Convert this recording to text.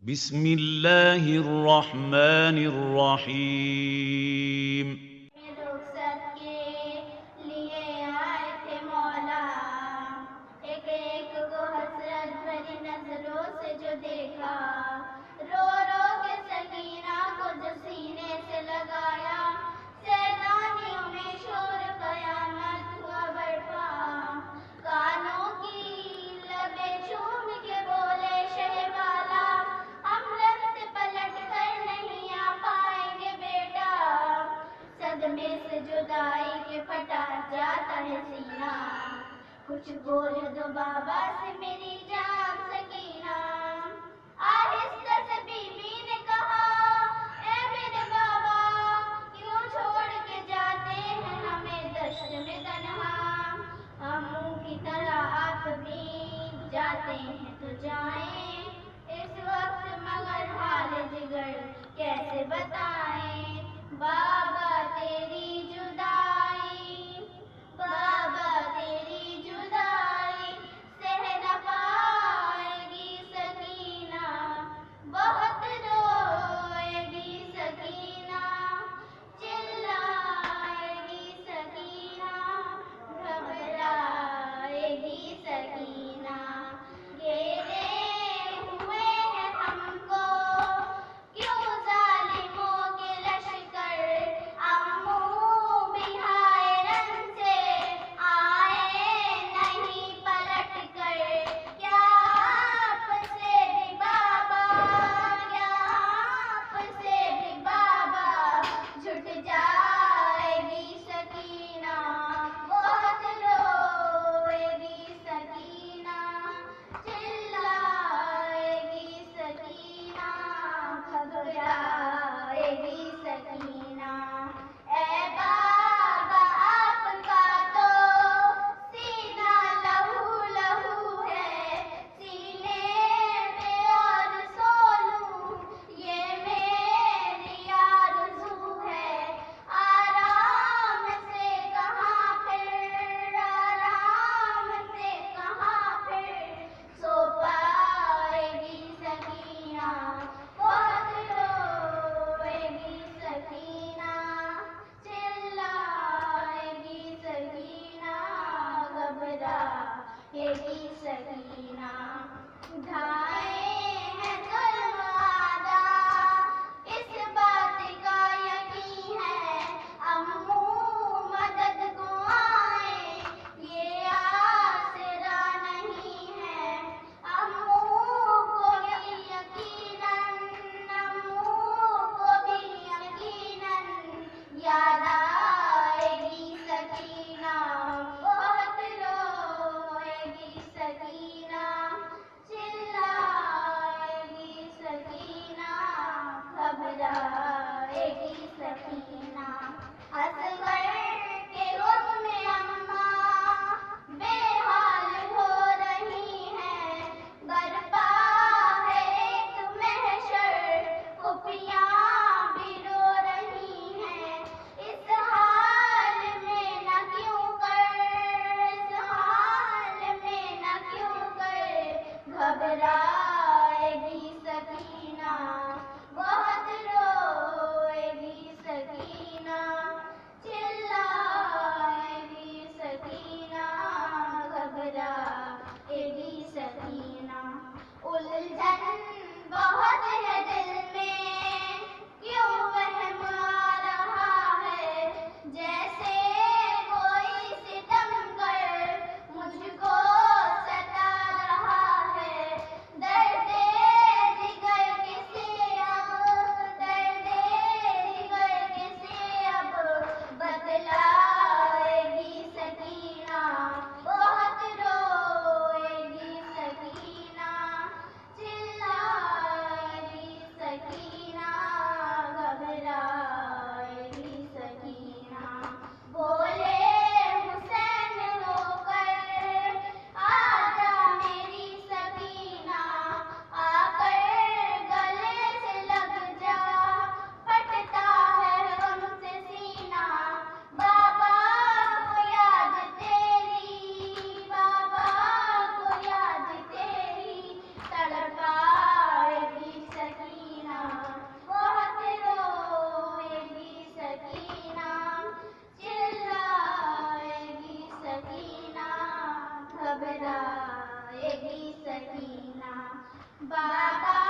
बिस्मिल्लाहिर रहमानिर रहीम। रुखसत के लिए आए थे मौला, एक एक को हसरत भरी नजरों से जो देखा, रो रो के सकीना को जो सीने से लगाया, सैलानियों में शोर कयामत हुआ बरपा, कानों की लबे चूम के बोले शहवाला, हम रब से पलट कर नहीं आ पाएंगे बेटा, सदमे से जुदाई के फटा जाता है सीना, कुछ बोल दो बाबा से मेरी जान सकीना। आहिस्ता से बीवी ने कहा, ए मेरे बाबा, क्यों छोड़ के जाते हैं हमें दश्त में तन्हा, हम मुंह की तरह आप भी जाते हैं तो जाएं, इस वक्त मगर हाल जिगर कैसे बताएं, बाबा तेरी जुदाई, बाबा तेरी जुदाई सह न पाए बाबा